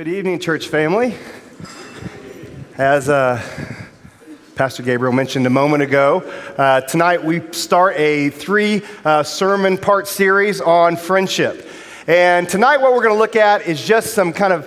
Good evening, church family. As Pastor Gabriel mentioned a moment ago, tonight we start a three-sermon part series on friendship. And tonight what we're going to look at is just some kind of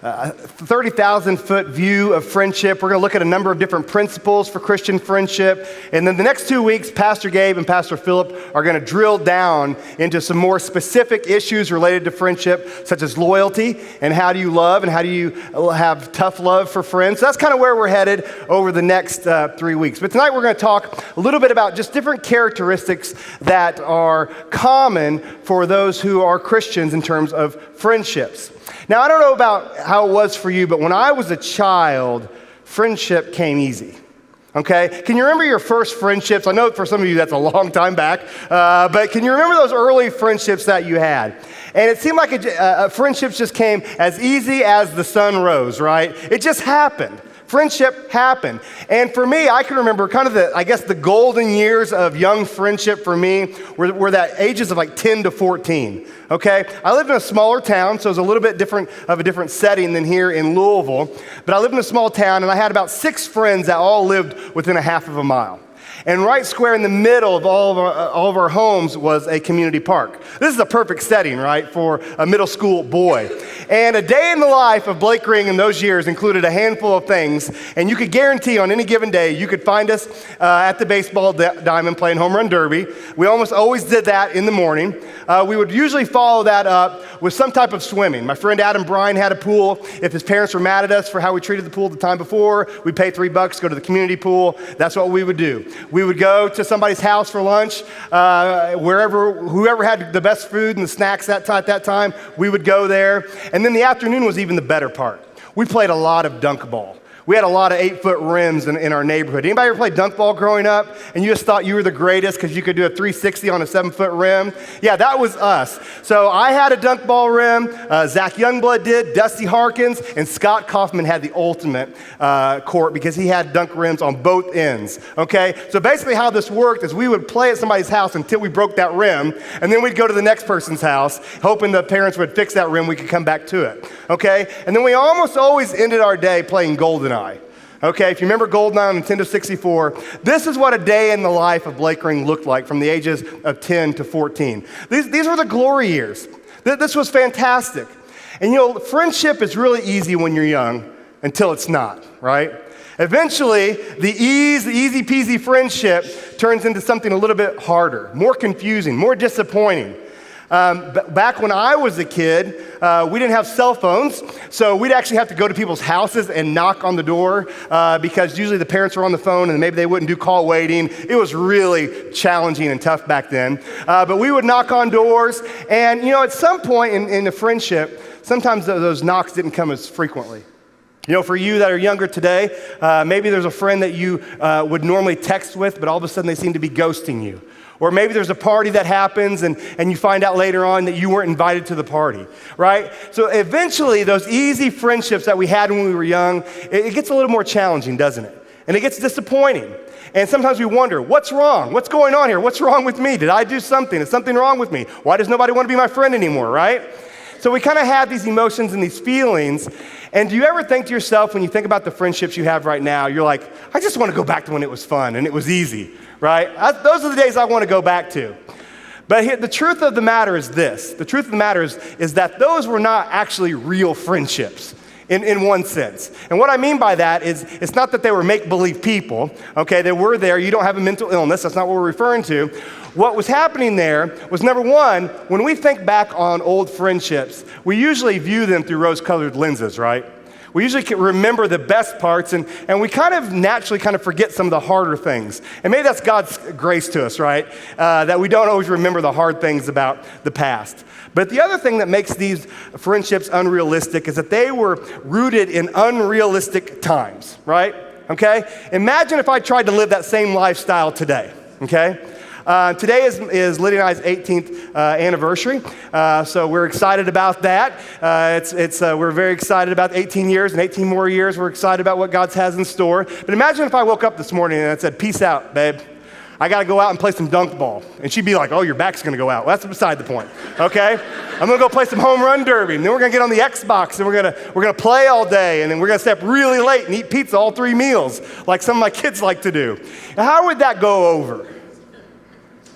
30,000-foot view of friendship. We're going to look at a number of different principles for Christian friendship. And then the next 2 weeks, Pastor Gabe and Pastor Philip are going to drill down into some more specific issues related to friendship, such as loyalty and how do you love and how do you have tough love for friends. So that's kind of where we're headed over the next 3 weeks. But tonight we're going to talk a little bit about just different characteristics that are common for those who are Christians in terms of friendships. Now, I don't know about how it was for you, but when I was a child, friendship came easy, okay? Can you remember your first friendships? I know for some of you that's a long time back, but can you remember those early friendships that you had? And it seemed like friendships just came as easy as the sun rose, right? It just happened. Friendship happened. And for me, I can remember kind of the golden years of young friendship for me were that ages of like 10 to 14, okay? I lived in a smaller town, so it was a little bit different of a different setting than here in Louisville. But I lived in a small town, and I had about 6 friends that all lived within a half of a mile. And right square in the middle of all of our homes was a community park. This is a perfect setting, right, for a middle school boy. And a day in the life of Blake Ring in those years included a handful of things. And you could guarantee on any given day, you could find us at the baseball diamond playing home run derby. We almost always did that in the morning. We would usually follow that up with some type of swimming. My friend Adam Bryan had a pool. If his parents were mad at us for how we treated the pool the time before, we'd pay $3, go to the community pool. That's what we would do. We would go to somebody's house for lunch, whoever had the best food and the snacks at that time, we would go there. And then the afternoon was even the better part. We played a lot of dunk ball. We had a lot of 8-foot rims in our neighborhood. Anybody ever play dunk ball growing up and you just thought you were the greatest because you could do a 360 on a 7-foot rim? Yeah, that was us. So I had a dunk ball rim, Zach Youngblood did, Dusty Harkins, and Scott Kaufman had the ultimate court because he had dunk rims on both ends, okay? So basically how this worked is we would play at somebody's house until we broke that rim, and then we'd go to the next person's house, hoping the parents would fix that rim, we could come back to it, okay? And then we almost always ended our day playing GoldenEye. Okay, if you remember GoldenEye on Nintendo 64, this is what a day in the life of Blake Ring looked like from the ages of 10 to 14. These were the glory years. This was fantastic. And you know, friendship is really easy when you're young until it's not, right? Eventually, the easy peasy friendship turns into something a little bit harder, more confusing, more disappointing. Back when I was a kid, we didn't have cell phones, so we'd actually have to go to people's houses and knock on the door because usually the parents were on the phone and maybe they wouldn't do call waiting. It was really challenging and tough back then. But we would knock on doors, and you know, at some point in the friendship, sometimes those knocks didn't come as frequently. You know, for you that are younger today, maybe there's a friend that you would normally text with, but all of a sudden they seem to be ghosting you. Or maybe there's a party that happens and you find out later on that you weren't invited to the party, right? So eventually those easy friendships that we had when we were young, it gets a little more challenging, doesn't it? And it gets disappointing. And sometimes we wonder, what's wrong? What's going on here? What's wrong with me? Did I do something? Is something wrong with me? Why does nobody want to be my friend anymore, right? So we kind of have these emotions and these feelings. And do you ever think to yourself, when you think about the friendships you have right now, you're like, I just want to go back to when it was fun and it was easy, right? Those are the days I want to go back to. But here, the truth of the matter is this. The truth of the matter is that those were not actually real friendships in one sense. And what I mean by that is it's not that they were make-believe people, okay? They were there. You don't have a mental illness. That's not what we're referring to. What was happening there was, number one, when we think back on old friendships, we usually view them through rose-colored lenses, right? We usually can remember the best parts, and we kind of naturally kind of forget some of the harder things. And maybe that's God's grace to us, right? That we don't always remember the hard things about the past. But the other thing that makes these friendships unrealistic is that they were rooted in unrealistic times, right? Okay? Imagine if I tried to live that same lifestyle today, okay? Today is Lydia and I's 18th anniversary, so we're excited about that. We're very excited about 18 years and 18 more years. We're excited about what God has in store. But imagine if I woke up this morning and I said, peace out, babe. I got to go out and play some dunk ball. And she'd be like, oh, your back's going to go out. Well, that's beside the point, okay? I'm going to go play some home run derby, and then we're going to get on the Xbox, and we're going to play all day, and then we're going to stay up really late and eat pizza all 3 meals, like some of my kids like to do. Now, how would that go over?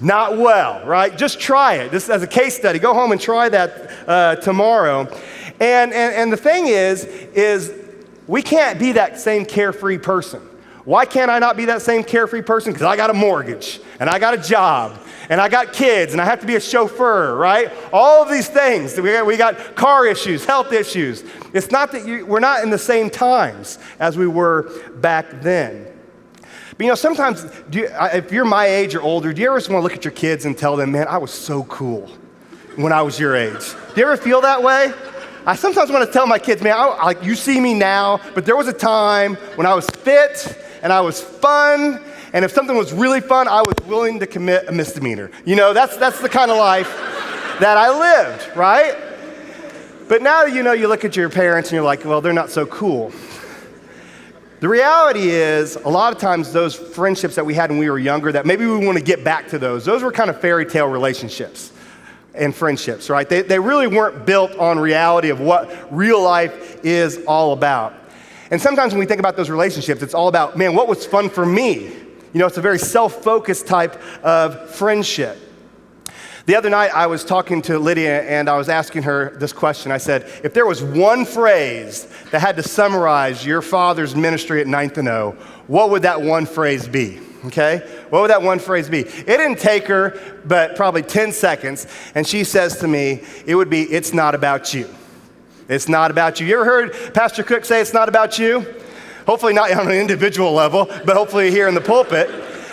Not well, right? Just try it. This as a case study. Go home and try that tomorrow. And the thing is we can't be that same carefree person. Why can't I not be that same carefree person? Because I got a mortgage, and I got a job, and I got kids, and I have to be a chauffeur, right? All of these things. We got car issues, health issues. It's not that we're not in the same times as we were back then. But sometimes, if you're my age or older, do you ever just want to look at your kids and tell them, man, I was so cool when I was your age? Do you ever feel that way? I sometimes want to tell my kids, man, you see me now, but there was a time when I was fit and I was fun, and if something was really fun, I was willing to commit a misdemeanor. That's the kind of life that I lived, right? But now, you look at your parents and you're like, well, they're not so cool. The reality is, a lot of times those friendships that we had when we were younger, that maybe we want to get back to those were kind of fairy tale relationships and friendships, right? They really weren't built on reality of what real life is all about. And sometimes when we think about those relationships, it's all about, man, what was fun for me? It's a very self-focused type of friendship. The other night, I was talking to Lydia, and I was asking her this question. I said, if there was one phrase that had to summarize your father's ministry at 9th and O, what would that one phrase be? Okay? What would that one phrase be? It didn't take her but probably 10 seconds, and she says to me, it would be, it's not about you. It's not about you. You ever heard Pastor Cook say it's not about you? Hopefully not on an individual level, but hopefully here in the pulpit.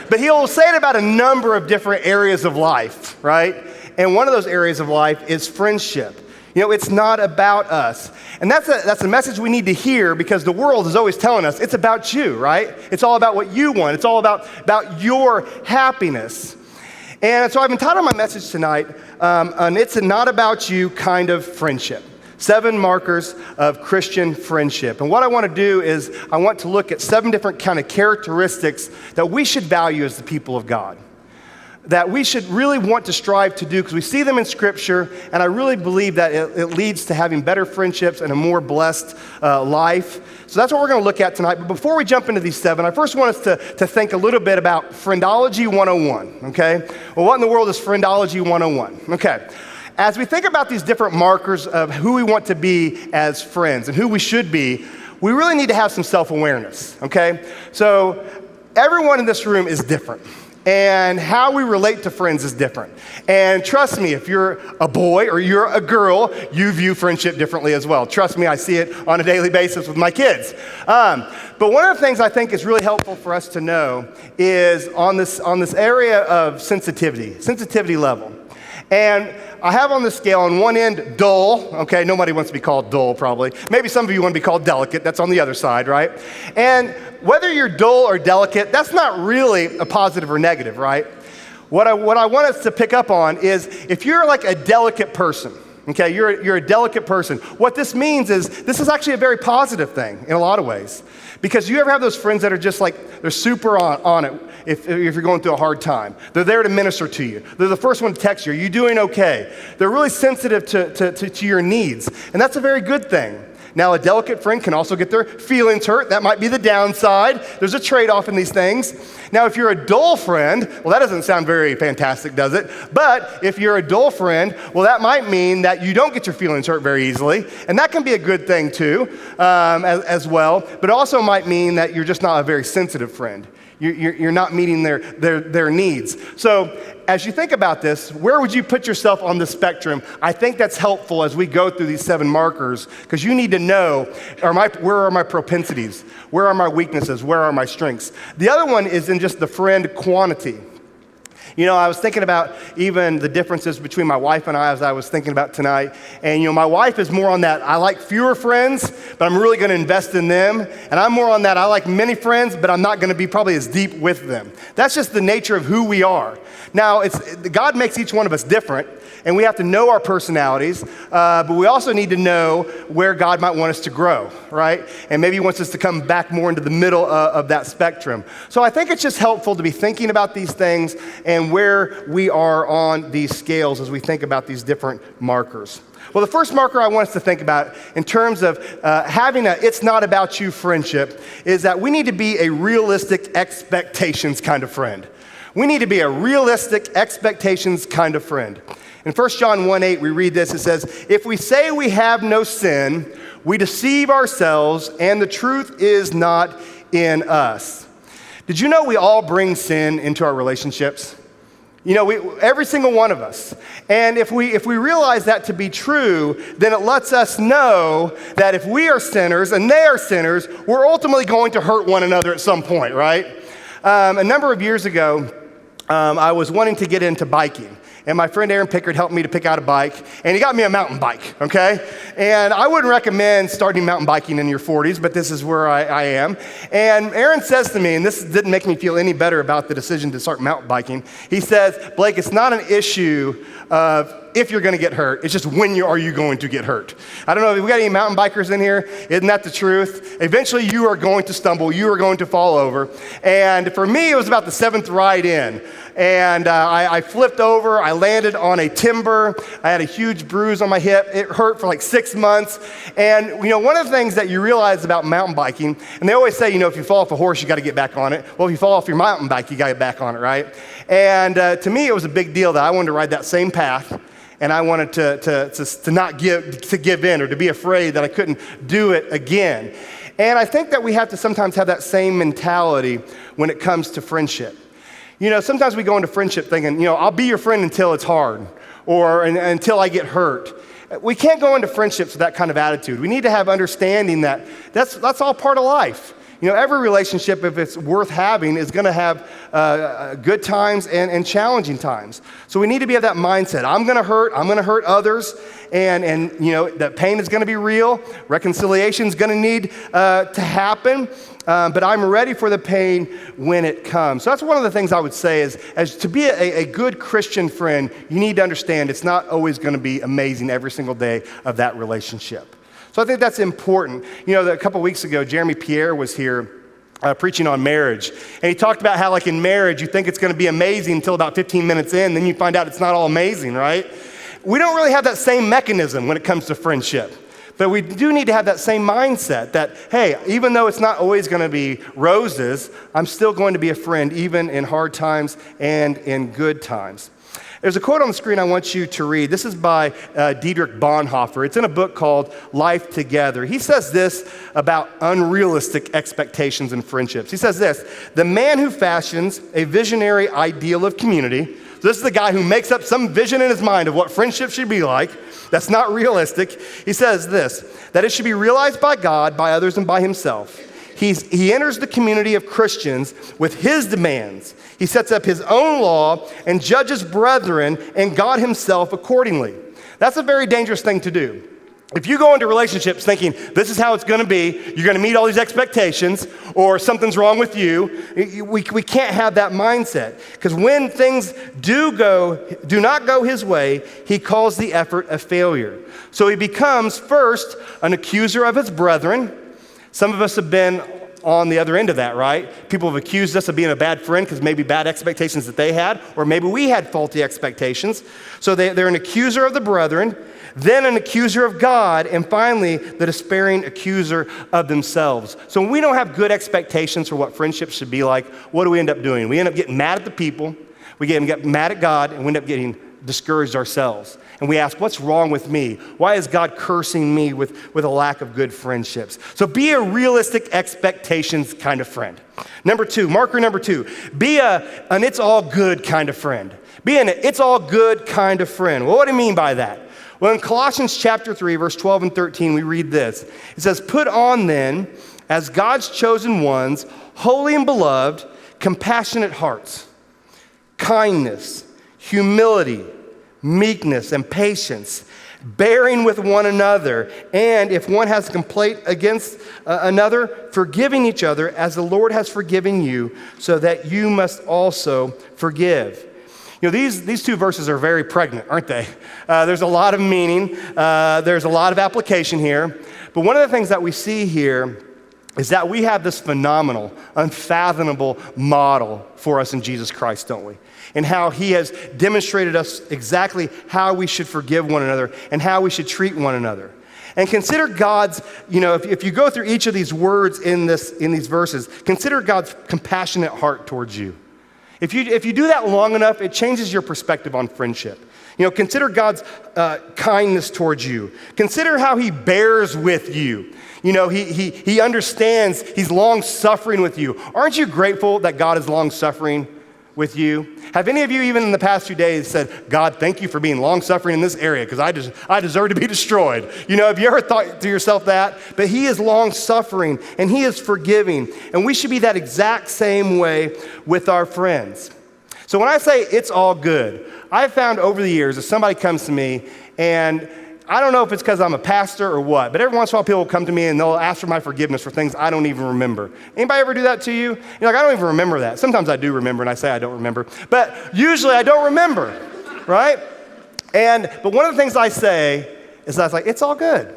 But he'll say it about a number of different areas of life, right? And one of those areas of life is friendship. It's not about us. And that's a message we need to hear, because the world is always telling us it's about you, right? It's all about what you want. It's all about your happiness. And so I've entitled my message tonight, on It's a Not About You Kind of Friendship. 7 markers of Christian friendship. And what I want to do is I want to look at 7 different kind of characteristics that we should value as the people of God, that we should really want to strive to do, because we see them in Scripture, and I really believe that it leads to having better friendships and a more blessed life. So that's what we're going to look at tonight. But before we jump into these 7, I first want us to think a little bit about Friendology 101, okay? Well, what in the world is Friendology 101? Okay. As we think about these different markers of who we want to be as friends and who we should be, we really need to have some self-awareness, okay? So everyone in this room is different, and how we relate to friends is different. And trust me, if you're a boy or you're a girl, you view friendship differently as well. Trust me, I see it on a daily basis with my kids. But one of the things I think is really helpful for us to know is on this area of sensitivity level. And I have on the scale on one end, dull, okay? Nobody wants to be called dull, probably. Maybe some of you want to be called delicate. That's on the other side, right? And whether you're dull or delicate, that's not really a positive or negative, right? What I want us to pick up on is if you're like a delicate person, okay, you're a delicate person, what this means is this is actually a very positive thing in a lot of ways. Because you ever have those friends that are just like, they're super on it if you're going through a hard time. They're there to minister to you. They're the first one to text you. Are you doing okay? They're really sensitive to your needs. And that's a very good thing. Now, a delicate friend can also get their feelings hurt. That might be the downside. There's a trade-off in these things. Now, if you're a dull friend, well, that doesn't sound very fantastic, does it? But if you're a dull friend, well, that might mean that you don't get your feelings hurt very easily. And that can be a good thing, too, as well. But it also might mean that you're just not a very sensitive friend. You're not meeting their needs. So as you think about this, where would you put yourself on the spectrum? I think that's helpful as we go through these 7 markers, because you need to know, where are my propensities? Where are my weaknesses? Where are my strengths? The other one is in just the friend quantity. I was thinking about even the differences between my wife and I as I was thinking about tonight. And, my wife is more on that, I like fewer friends, but I'm really going to invest in them. And I'm more on that, I like many friends, but I'm not going to be probably as deep with them. That's just the nature of who we are. Now, God makes each one of us different, and we have to know our personalities, but we also need to know where God might want us to grow, right? And maybe he wants us to come back more into the middle of that spectrum. So I think it's just helpful to be thinking about these things and where we are on these scales as we think about these different markers. Well, the first marker I want us to think about in terms of having a it's not about you friendship is that we need to be a realistic expectations kind of friend. We need to be a realistic expectations kind of friend. In 1 John 1:8, we read this. It says, if we say we have no sin, we deceive ourselves and the truth is not in us. Did you know we all bring sin into our relationships? Every single one of us. And if we realize that to be true, then it lets us know that if we are sinners and they are sinners, we're ultimately going to hurt one another at some point, right? A number of years ago, I was wanting to get into biking. And my friend Aaron Pickard helped me to pick out a bike, and he got me a mountain bike, okay? And I wouldn't recommend starting mountain biking in your 40s, but this is where I am. And Aaron says to me, and this didn't make me feel any better about the decision to start mountain biking, he says, Blake, it's not an issue of if you're going to get hurt, it's just when are you going to get hurt. I don't know if we got any mountain bikers in here. Isn't that the truth? Eventually you are going to stumble, you are going to fall over. And for me, it was about the 7th ride in. And I flipped over, I landed on a timber, I had a huge bruise on my hip, it hurt for like 6 months. And one of the things that you realize about mountain biking, and they always say, if you fall off a horse, you got to get back on it. Well, if you fall off your mountain bike, you got to get back on it, right? And to me, it was a big deal that I wanted to ride that same path. And I wanted to not give in or to be afraid that I couldn't do it again. And I think that we have to sometimes have that same mentality when it comes to friendship. Sometimes we go into friendship thinking, I'll be your friend until it's hard or until I get hurt. We can't go into friendships with that kind of attitude. We need to have understanding that that's all part of life. Every relationship, if it's worth having, is going to have good times and challenging times. So we need to be of that mindset. I'm going to hurt others, and that pain is going to be real. Reconciliation is going to need to happen, but I'm ready for the pain when it comes. So that's one of the things I would say is, as to be a good Christian friend, you need to understand it's not always going to be amazing every single day of that relationship. So I think that's important. A couple weeks ago, Jeremy Pierre was here preaching on marriage. And he talked about how, like in marriage, you think it's going to be amazing until about 15 minutes in, then you find out it's not all amazing, right? We don't really have that same mechanism when it comes to friendship. But we do need to have that same mindset that, hey, even though it's not always going to be roses, I'm still going to be a friend, even in hard times and in good times. There's a quote on the screen I want you to read. This is by Dietrich Bonhoeffer. It's in a book called Life Together. He says this about unrealistic expectations in friendships. He says this, the man who fashions a visionary ideal of community, so this is the guy who makes up some vision in his mind of what friendship should be like, that's not realistic. He says this, that it should be realized by God, by others, and by himself. He enters the community of Christians with his demands. He sets up his own law and judges brethren and God himself accordingly. That's a very dangerous thing to do. If you go into relationships thinking, this is how it's going to be, you're going to meet all these expectations, or something's wrong with you, we can't have that mindset. Because when things do not go his way, he calls the effort a failure. So he becomes first an accuser of his brethren. Some of us have been on the other end of that, right? People have accused us of being a bad friend because maybe bad expectations that they had, or maybe we had faulty expectations. So they're an accuser of the brethren, then an accuser of God, and finally, the despairing accuser of themselves. So when we don't have good expectations for what friendship should be like, what do we end up doing? We end up getting mad at the people, we get mad at God, and we end up getting discouraged ourselves. And we ask, what's wrong with me? Why is God cursing me with a lack of good friendships? So be a realistic expectations kind of friend. Marker number two, be an it's all good kind of friend. Be an it's all good kind of friend. Well, what do you mean by that? Well, in Colossians chapter 3, verse 12 and 13, we read this. It says, put on then, as God's chosen ones, holy and beloved, compassionate hearts, kindness, humility, meekness, and patience, bearing with one another, and if one has a complaint against another, forgiving each other as the Lord has forgiven you, so that you must also forgive. You know, these two verses are very pregnant, aren't they? There's a lot of meaning. There's a lot of application here. But one of the things that we see here is that we have this phenomenal, unfathomable model for us in Jesus Christ, don't we? And how he has demonstrated us exactly how we should forgive one another and how we should treat one another. And consider God's, you know, if you go through each of these words in these verses, consider God's compassionate heart towards you. If you do that long enough, it changes your perspective on friendship. You know, consider God's kindness towards you. Consider how he bears with you. You know, he understands, he's long-suffering with you. Aren't you grateful that God is long-suffering with you? Have any of you, even in the past few days, said, God, thank you for being long-suffering in this area because I deserve to be destroyed? You know, have you ever thought to yourself that? But he is long-suffering and he is forgiving. And we should be that exact same way with our friends. So when I say it's all good, I've found over the years, if somebody comes to me and I don't know if it's because I'm a pastor or what, but every once in a while people will come to me and they'll ask for my forgiveness for things I don't even remember. Anybody ever do that to you? You're like, I don't even remember that. Sometimes I do remember and I say I don't remember, but usually I don't remember, right? But one of the things I say is I was like, it's all good.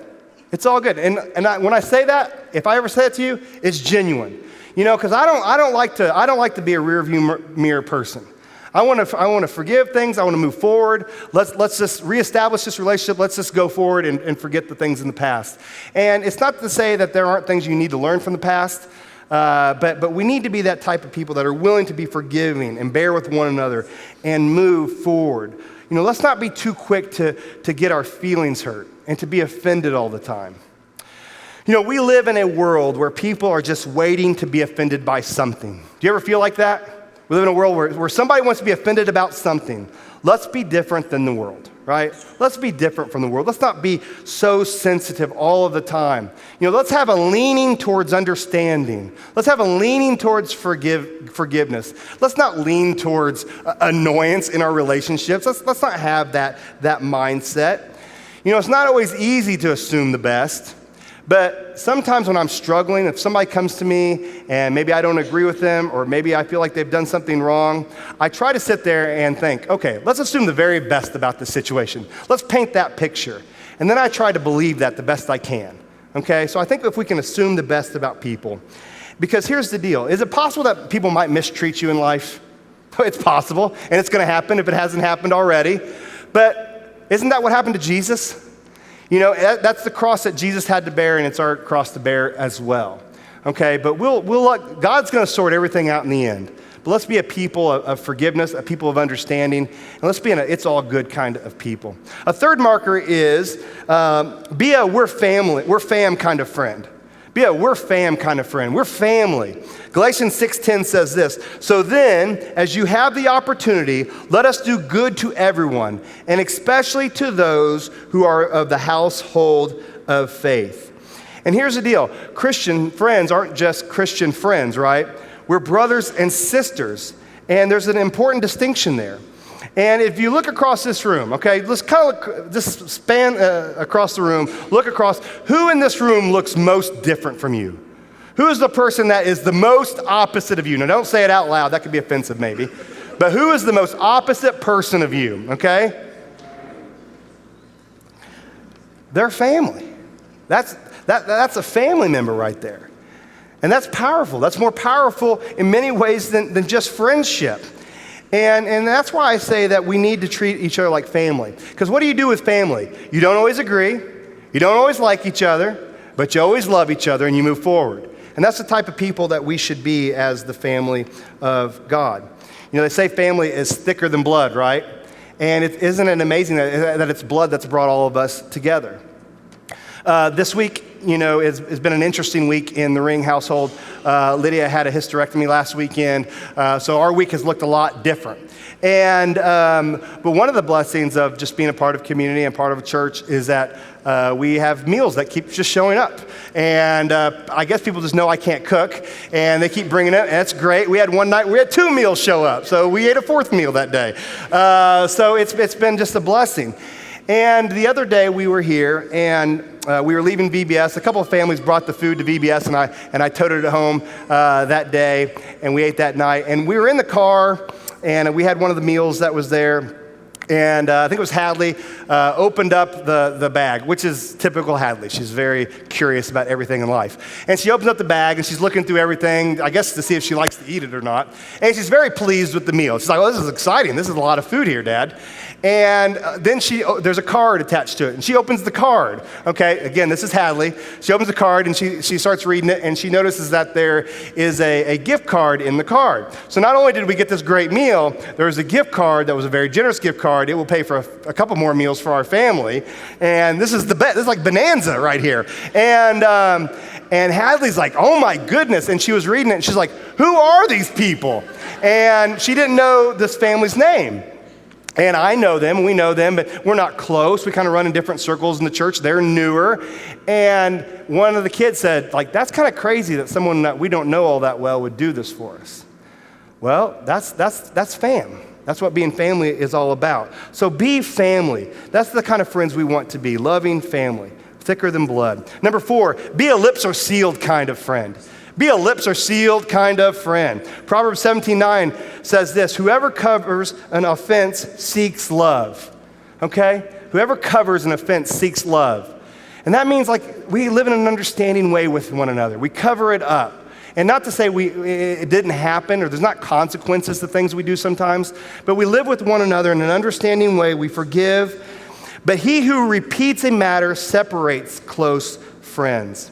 It's all good. And when I say that, if I ever say it to you, it's genuine. You know, because I don't like to be a rear view mirror person. I want to forgive things. I want to move forward. Let's just reestablish this relationship. Let's just go forward and forget the things in the past. And it's not to say that there aren't things you need to learn from the past, but we need to be that type of people that are willing to be forgiving and bear with one another and move forward. You know, let's not be too quick to get our feelings hurt and to be offended all the time. You know, we live in a world where people are just waiting to be offended by something. Do you ever feel like that? We live in a world where somebody wants to be offended about something. Let's be different than the world, right? Let's be different from the world. Let's not be so sensitive all of the time. You know, let's have a leaning towards understanding. Let's have a leaning towards forgiveness. Let's not lean towards annoyance in our relationships. Let's not have that mindset. You know, it's not always easy to assume the best. But sometimes when I'm struggling, if somebody comes to me and maybe I don't agree with them or maybe I feel like they've done something wrong, I try to sit there and think, okay, let's assume the very best about the situation. Let's paint that picture. And then I try to believe that the best I can, okay? So I think if we can assume the best about people, because here's the deal. Is it possible that people might mistreat you in life? It's possible, and it's going to happen if it hasn't happened already. But isn't that what happened to Jesus? You know, that's the cross that Jesus had to bear, and it's our cross to bear as well. Okay, but God's going to sort everything out in the end. But let's be a people of forgiveness, a people of understanding, and let's be it's all good kind of people. A third marker is be a we're fam kind of friend. Be a we're fam kind of friend. We're family. Galatians 6:10 says this, so then, as you have the opportunity, let us do good to everyone, and especially to those who are of the household of faith. And here's the deal. Christian friends aren't just Christian friends, right? We're brothers and sisters, and there's an important distinction there. And if you look across this room, okay, let's kind of look, just span across the room, look across. Who in this room looks most different from you? Who is the person that is the most opposite of you? Now, don't say it out loud. That could be offensive, maybe. But who is the most opposite person of you, okay? They're family. That's a family member right there. And that's powerful. That's more powerful in many ways than just friendship. And that's why I say that we need to treat each other like family. Because what do you do with family? You don't always agree. You don't always like each other. But you always love each other and you move forward. And that's the type of people that we should be as the family of God. You know, they say family is thicker than blood, right? And isn't it amazing that it's blood that's brought all of us together? This week, has been an interesting week in the Ring household. Lydia had a hysterectomy last weekend, so our week has looked a lot different. And but one of the blessings of just being a part of community and part of a church is that we have meals that keep just showing up. And I guess people just know I can't cook, and they keep bringing it, and that's great. We had one night, we had 2 meals show up, so we ate a 4th meal that day. So it's been just a blessing. And the other day we were here, and we were leaving VBS. A couple of families brought the food to VBS, and I toted it home that day, and we ate that night. And we were in the car, and we had one of the meals that was there. And I think it was Hadley, opened up the bag, which is typical Hadley. She's very curious about everything in life. And she opens up the bag, and she's looking through everything, I guess to see if she likes to eat it or not. And she's very pleased with the meal. She's like, "Oh, this is exciting. This is a lot of food here, Dad." And then there's a card attached to it, and she opens the card. Okay, again, this is Hadley. She opens the card, and she starts reading it, and she notices that there is a gift card in the card. So not only did we get this great meal, there was a gift card that was a very generous gift card. It will pay for a couple more meals for our family, and this is this is like bonanza right here. And Hadley's like, "Oh my goodness!" And she was reading it, and she's like, "Who are these people?" And she didn't know this family's name. And I know them, we know them, but we're not close. We kind of run in different circles in the church. They're newer. And one of the kids said, like, "That's kind of crazy that someone that we don't know all that well would do this for us." Well, that's fam. That's what being family is all about. So be family. That's the kind of friends we want to be, loving family, thicker than blood. Number 4, be a lips are sealed kind of friend. Be a lips are sealed kind of friend. Proverbs 17:9 says this: "Whoever covers an offense seeks love." Okay? Whoever covers an offense seeks love. And that means like we live in an understanding way with one another. We cover it up. And not to say it didn't happen or there's not consequences to things we do sometimes, but we live with one another in an understanding way. We forgive. But he who repeats a matter separates close friends.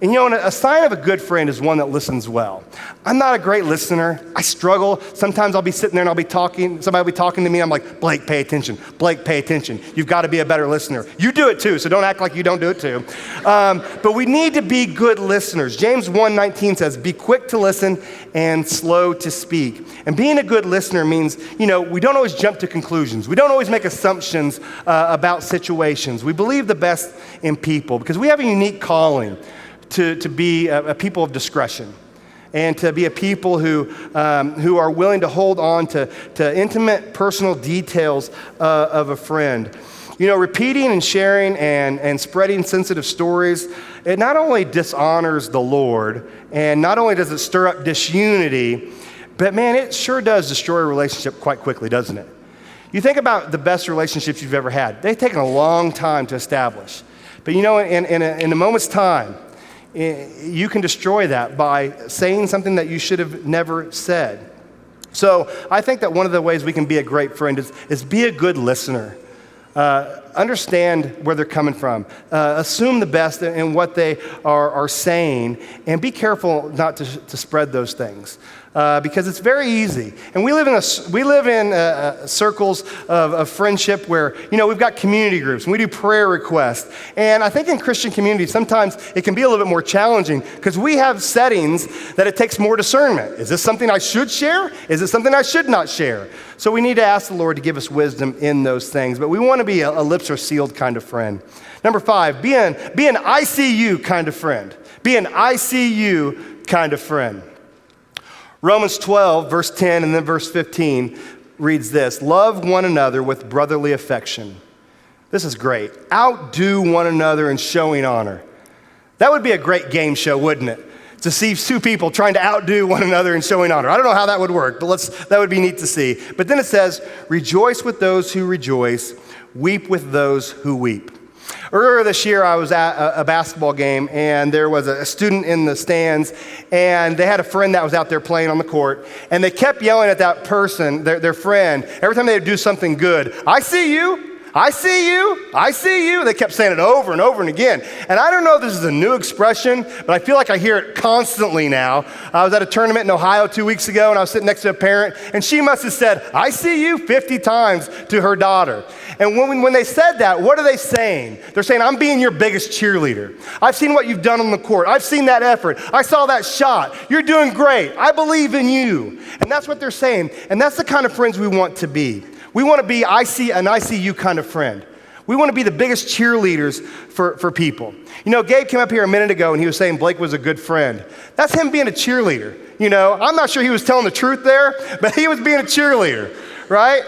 And a sign of a good friend is one that listens well. I'm not a great listener. I struggle. Sometimes I'll be sitting there and I'll be talking. Somebody will be talking to me. I'm like, "Blake, pay attention. Blake, pay attention. You've got to be a better listener." You do it too, so don't act like you don't do it too. But we need to be good listeners. James 1:19 says, "Be quick to listen and slow to speak." And being a good listener means, we don't always jump to conclusions. We don't always make assumptions about situations. We believe the best in people because we have a unique calling to be a people of discretion and to be a people who are willing to hold on to intimate personal details of a friend. Repeating and sharing and spreading sensitive stories, it not only dishonors the Lord, and not only does it stir up disunity, but man, it sure does destroy a relationship quite quickly, doesn't it? You think about the best relationships you've ever had. They've taken a long time to establish. But in a moment's time, you can destroy that by saying something that you should have never said. So I think that one of the ways we can be a great friend is be a good listener. Understand where they're coming from. Assume the best in what they are saying, and be careful not to spread those things. Because it's very easy. And we live in circles of friendship where, we've got community groups and we do prayer requests. And I think in Christian communities, sometimes it can be a little bit more challenging because we have settings that it takes more discernment. Is this something I should share? Is it something I should not share? So we need to ask the Lord to give us wisdom in those things. But we want to be a lips are sealed kind of friend. Number 5, be an ICU kind of friend. Be an ICU kind of friend. Romans 12, verse 10 and then verse 15 reads this: "Love one another with brotherly affection." This is great. "Outdo one another in showing honor." That would be a great game show, wouldn't it? To see 2 people trying to outdo one another in showing honor. I don't know how that would work, but that would be neat to see. But then it says, "Rejoice with those who rejoice, weep with those who weep." Earlier this year, I was at a basketball game, and there was a student in the stands, and they had a friend that was out there playing on the court, and they kept yelling at that person, their friend, every time they would do something good. "I see you. I see you, I see you. They kept saying it over and over and again. And I don't know if this is a new expression, but I feel like I hear it constantly now. I was at a tournament in Ohio 2 weeks ago, and I was sitting next to a parent, and she must have said, I see you 50 times to her daughter. And when they said that, what are they saying? They're saying, I'm being your biggest cheerleader. I've seen what you've done on the court. I've seen that effort. I saw that shot. You're doing great. I believe in you. And that's what they're saying. And that's the kind of friends we want to be. We want to be I see you kind of friend. We want to be the biggest cheerleaders for people. You know, Gabe came up here a minute ago and he was saying Blake was a good friend. That's him being a cheerleader. You know, I'm not sure he was telling the truth there, but he was being a cheerleader, right?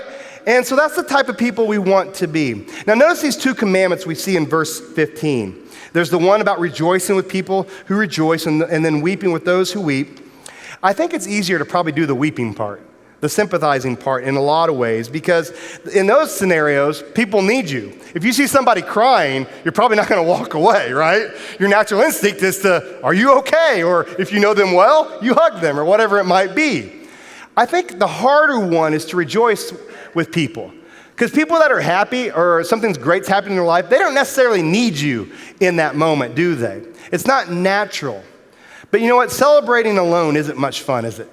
And so that's the type of people we want to be. Now notice these two commandments we see in verse 15. There's the one about rejoicing with people who rejoice and then weeping with those who weep. I think it's easier to probably do the weeping part, the sympathizing part in a lot of ways, because in those scenarios, people need you. If you see somebody crying, you're probably not gonna walk away, right? Your natural instinct is to, are you okay? Or if you know them well, you hug them or whatever it might be. I think the harder one is to rejoice with people. Because people that are happy or something's great's happening in their life, they don't necessarily need you in that moment, do they? It's not natural. But you know what? Celebrating alone isn't much fun, is it?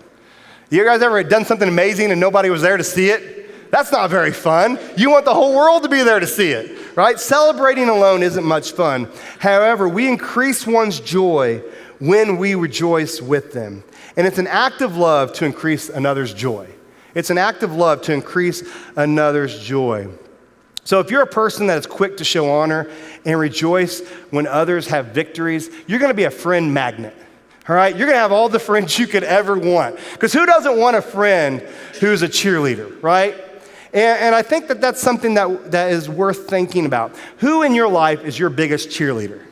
You guys ever done something amazing and nobody was there to see it? That's not very fun. You want the whole world to be there to see it, right? Celebrating alone isn't much fun. However, we increase one's joy when we rejoice with them. And it's an act of love to increase another's joy. It's an act of love to increase another's joy. So if you're a person that is quick to show honor and rejoice when others have victories, you're going to be a friend magnet. All right, you're gonna have all the friends you could ever want. Because who doesn't want a friend who's a cheerleader, right? And I think that that's something that is worth thinking about. Who in your life is your biggest cheerleader?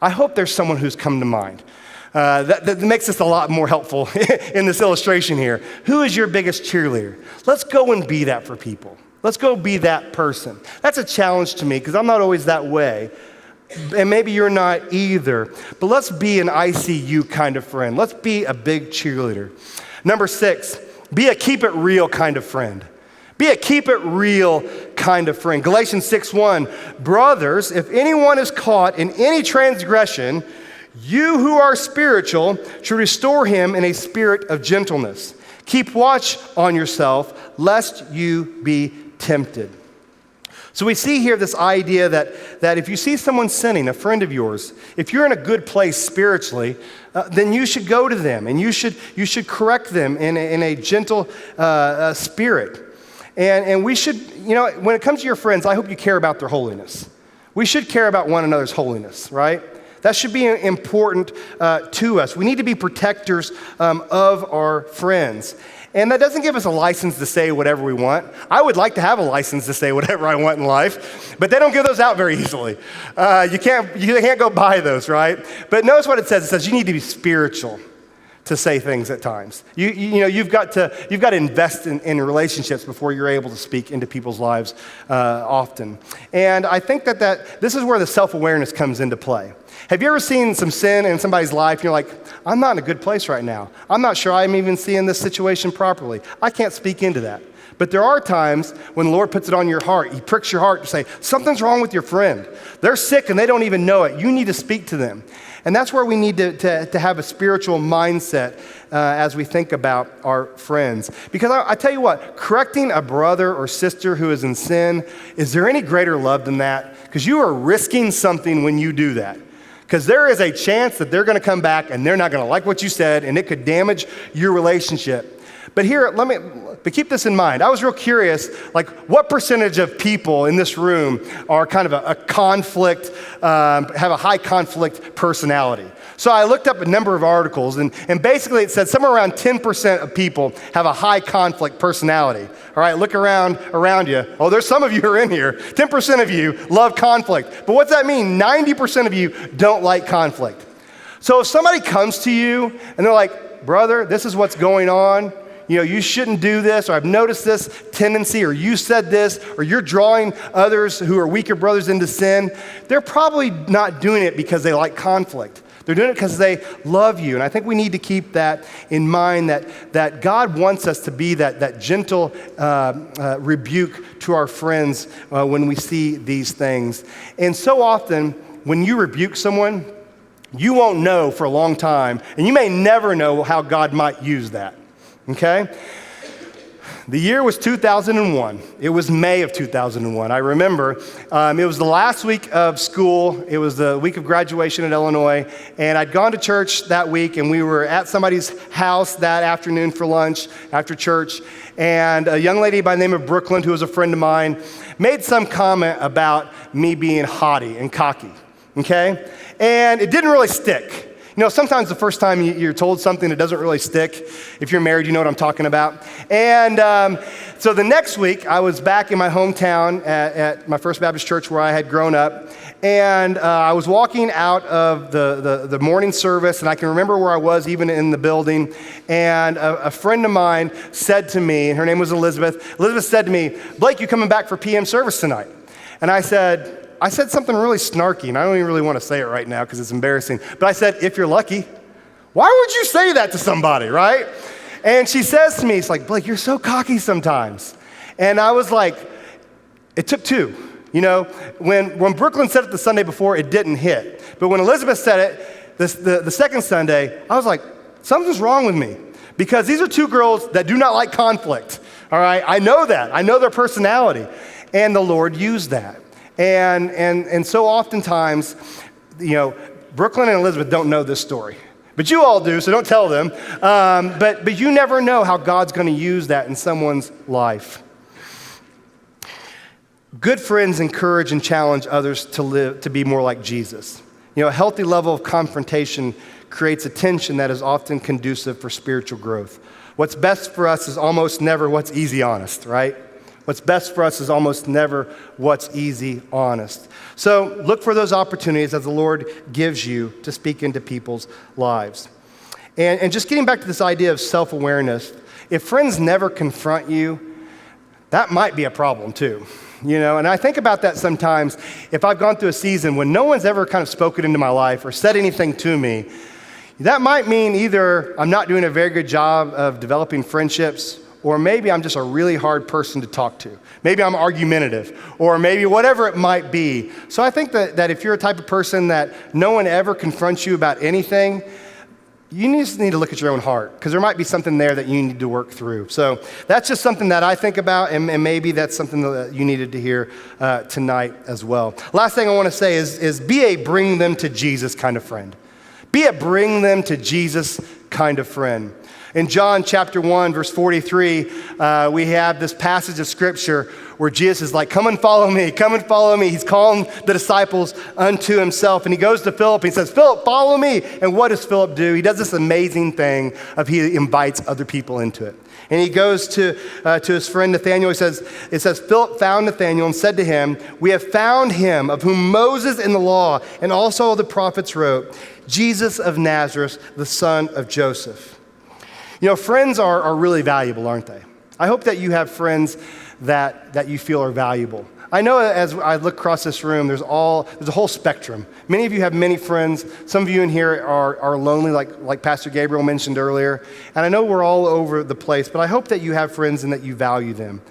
I hope there's someone who's come to mind. That makes this a lot more helpful in this illustration here. Who is your biggest cheerleader? Let's go and be that for people. Let's go be that person. That's a challenge to me because I'm not always that way. And maybe you're not either. But let's be an I see you kind of friend. Let's be a big cheerleader. Number 6, be a keep it real kind of friend. Be a keep it real kind of friend. Galatians 6:1, brothers, if anyone is caught in any transgression, you who are spiritual should restore him in a spirit of gentleness. Keep watch on yourself, lest you be tempted. So we see here this idea that if you see someone sinning, a friend of yours, if you're in a good place spiritually, then you should go to them and you should correct them in a gentle spirit. And we should, you know, when it comes to your friends, I hope you care about their holiness. We should care about one another's holiness, right? That should be important to us. We need to be protectors of our friends. And that doesn't give us a license to say whatever we want. I would like to have a license to say whatever I want in life, but they don't give those out very easily. You can't go buy those, right? But notice what it says. It says you need to be spiritual to say things at times. You've got to invest in relationships before you're able to speak into people's lives often. And I think that this is where the self-awareness comes into play. Have you ever seen some sin in somebody's life and you're like, I'm not in a good place right now. I'm not sure I'm even seeing this situation properly. I can't speak into that. But there are times when the Lord puts it on your heart. He pricks your heart to say, something's wrong with your friend. They're sick and they don't even know it. You need to speak to them. And that's where we need to have a spiritual mindset as we think about our friends. Because I tell you what, correcting a brother or sister who is in sin, is there any greater love than that? Because you are risking something when you do that. Because there is a chance that they're going to come back and they're not going to like what you said and it could damage your relationship. But here, but keep this in mind. I was real curious, like what percentage of people in this room are kind of a conflict, have a high conflict personality? So I looked up a number of articles and basically it said somewhere around 10% of people have a high conflict personality. All right, look around you. Oh, there's some of you who are in here. 10% of you love conflict. But what's that mean? 90% of you don't like conflict. So if somebody comes to you and they're like, brother, this is what's going on. You know, you shouldn't do this, or I've noticed this tendency, or you said this, or you're drawing others who are weaker brothers into sin. They're probably not doing it because they like conflict. They're doing it because they love you. And I think we need to keep that in mind, that God wants us to be that gentle rebuke to our friends when we see these things. And so often, when you rebuke someone, you won't know for a long time, and you may never know how God might use that, okay? The year was 2001. It was May of 2001. I remember it was the last week of school. It was the week of graduation at Illinois, and I'd gone to church that week, and we were at somebody's house that afternoon for lunch after church, and a young lady by the name of Brooklyn, who was a friend of mine, made some comment about me being haughty and cocky, okay? And it didn't really stick. You know, sometimes the first time you're told something that doesn't really stick. If you're married, you know what I'm talking about. And so the next week, I was back in my hometown at my First Baptist Church where I had grown up. And I was walking out of the morning service, and I can remember where I was even in the building. And a friend of mine said to me, and her name was Elizabeth. Elizabeth said to me, "Blake, you coming back for PM service tonight?" And I said something really snarky, and I don't even really want to say it right now because it's embarrassing. But I said, "If you're lucky." Why would you say that to somebody, right? And she says to me, it's like, "Blake, you're so cocky sometimes." And I was like, it took two. You know, when Brooklyn said it the Sunday before, it didn't hit. But when Elizabeth said it the second Sunday, I was like, something's wrong with me. Because these are two girls that do not like conflict, all right? I know that. I know their personality. And the Lord used that. And so oftentimes, you know, Brooklyn and Elizabeth don't know this story. But you all do, so don't tell them. But you never know how God's going to use that in someone's life. Good friends encourage and challenge others to be more like Jesus. You know, a healthy level of confrontation creates a tension that is often conducive for spiritual growth. What's best for us is almost never what's easy honest, right? What's best for us is almost never what's easy honest. So look for those opportunities as the Lord gives you to speak into people's lives. And just getting back to this idea of self-awareness, if friends never confront you, that might be a problem too. You know, and I think about that sometimes. If I've gone through a season when no one's ever kind of spoken into my life or said anything to me, that might mean either I'm not doing a very good job of developing friendships, or maybe I'm just a really hard person to talk to. Maybe I'm argumentative, or maybe whatever it might be. So I think that if you're a type of person that no one ever confronts you about anything, you just need to look at your own heart, because there might be something there that you need to work through. So that's just something that I think about, and maybe that's something that you needed to hear tonight as well. Last thing I want to say is be a bring them to Jesus kind of friend. Be a bring them to Jesus kind of friend. In John chapter 1, verse 43, we have this passage of scripture where Jesus is like, come and follow me, come and follow me. He's calling the disciples unto himself. And he goes to Philip, and he says, Philip, follow me. And what does Philip do? He does this amazing thing of he invites other people into it. And he goes to his friend Nathanael. It says, Philip found Nathanael and said to him, we have found him of whom Moses in the law and also all the prophets wrote, Jesus of Nazareth, the son of Joseph. You know, friends are really valuable, aren't they? I hope that you have friends that you feel are valuable. I know as I look across this room, there's a whole spectrum. Many of you have many friends. Some of you in here are lonely, like Pastor Gabriel mentioned earlier. And I know we're all over the place, but I hope that you have friends and that you value them.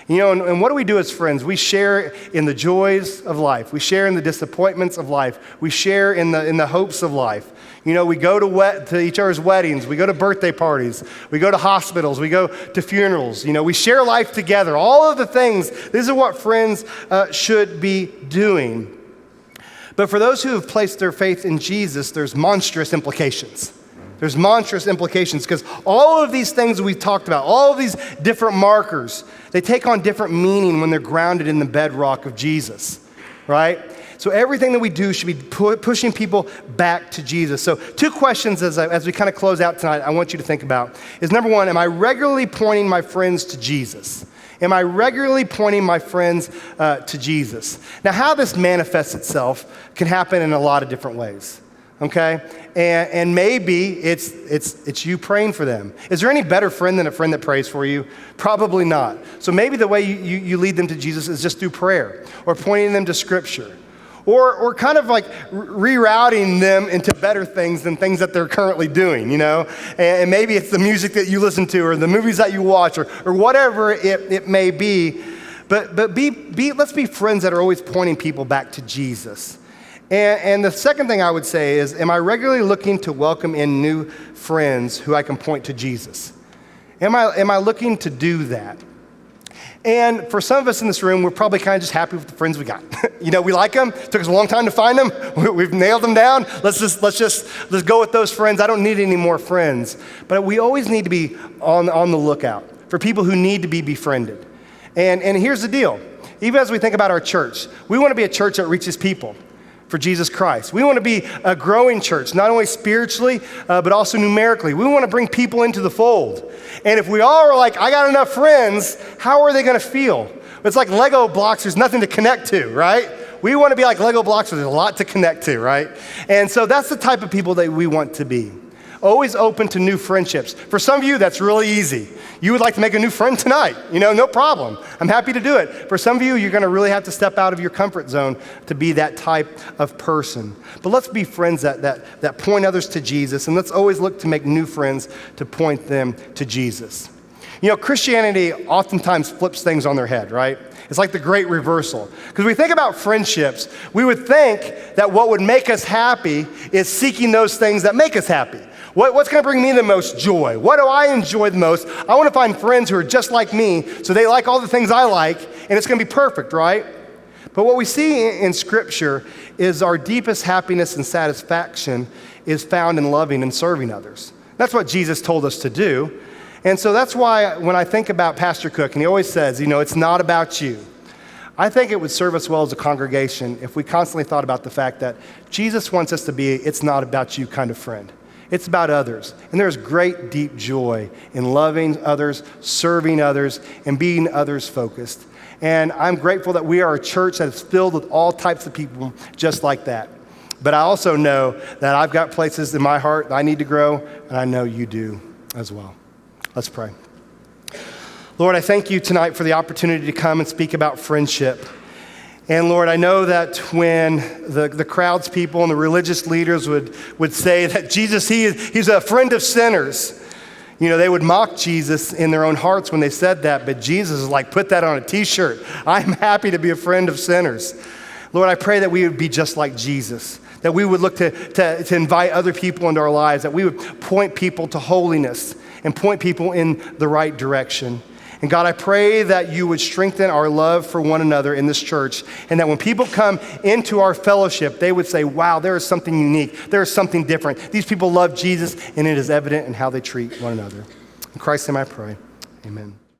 You know, and what do we do as friends? We share in the joys of life. We share in the disappointments of life. We share in the hopes of life. You know, we go to each other's weddings. We go to birthday parties. We go to hospitals. We go to funerals. You know, we share life together. All of the things, these are what friends should be doing. But for those who have placed their faith in Jesus, there's monstrous implications. There's monstrous implications because all of these things we've talked about, all of these different markers, they take on different meaning when they're grounded in the bedrock of Jesus, right? So everything that we do should be pushing people back to Jesus. So 2 questions as we kind of close out tonight I want you to think about is, number 1, am I regularly pointing my friends to Jesus? Am I regularly pointing my friends to Jesus? Now, how this manifests itself can happen in a lot of different ways, okay? And maybe it's you praying for them. Is there any better friend than a friend that prays for you? Probably not. So maybe the way you lead them to Jesus is just through prayer or pointing them to Scripture. or kind of like rerouting them into better things than things that they're currently doing, you know? And maybe it's the music that you listen to or the movies that you watch or whatever it may be. But let's be friends that are always pointing people back to Jesus. And the second thing I would say is, am I regularly looking to welcome in new friends who I can point to Jesus? Am I looking to do that? And for some of us in this room, we're probably kind of just happy with the friends we got. You know, we like them. It took us a long time to find them. We've nailed them down. Let's go with those friends. I don't need any more friends. But we always need to be on the lookout for people who need to be befriended. And here's the deal. Even as we think about our church, we want to be a church that reaches people for Jesus Christ. We want to be a growing church, not only spiritually, but also numerically. We want to bring people into the fold. And if we all are like, I got enough friends, how are they going to feel? It's like Lego blocks, there's nothing to connect to, right? We want to be like Lego blocks, where there's a lot to connect to, right? And so that's the type of people that we want to be. Always open to new friendships. For some of you, that's really easy. You would like to make a new friend tonight, you know, no problem. I'm happy to do it. For some of you, you're going to really have to step out of your comfort zone to be that type of person. But let's be friends that point others to Jesus, and let's always look to make new friends to point them to Jesus. You know, Christianity oftentimes flips things on their head, right? It's like the great reversal. Because we think about friendships, we would think that what would make us happy is seeking those things that make us happy. What's going to bring me the most joy? What do I enjoy the most? I want to find friends who are just like me, so they like all the things I like, and it's going to be perfect, right? But what we see in Scripture is our deepest happiness and satisfaction is found in loving and serving others. That's what Jesus told us to do. And so that's why when I think about Pastor Cook, and he always says, you know, it's not about you. I think it would serve us well as a congregation if we constantly thought about the fact that Jesus wants us to be, it's not about you kind of friend. It's about others. And there's great deep joy in loving others, serving others, and being others focused. And I'm grateful that we are a church that is filled with all types of people just like that. But I also know that I've got places in my heart that I need to grow, and I know you do as well. Let's pray. Lord, I thank you tonight for the opportunity to come and speak about friendship. And Lord, I know that when the crowds people and the religious leaders would say that Jesus, he's a friend of sinners, you know, they would mock Jesus in their own hearts when they said that, but Jesus is like, put that on a t-shirt. I'm happy to be a friend of sinners. Lord, I pray that we would be just like Jesus, that we would look to invite other people into our lives, that we would point people to holiness and point people in the right direction. And God, I pray that you would strengthen our love for one another in this church, and that when people come into our fellowship, they would say, wow, there is something unique. There is something different. These people love Jesus, and it is evident in how they treat one another. In Christ's name I pray, amen.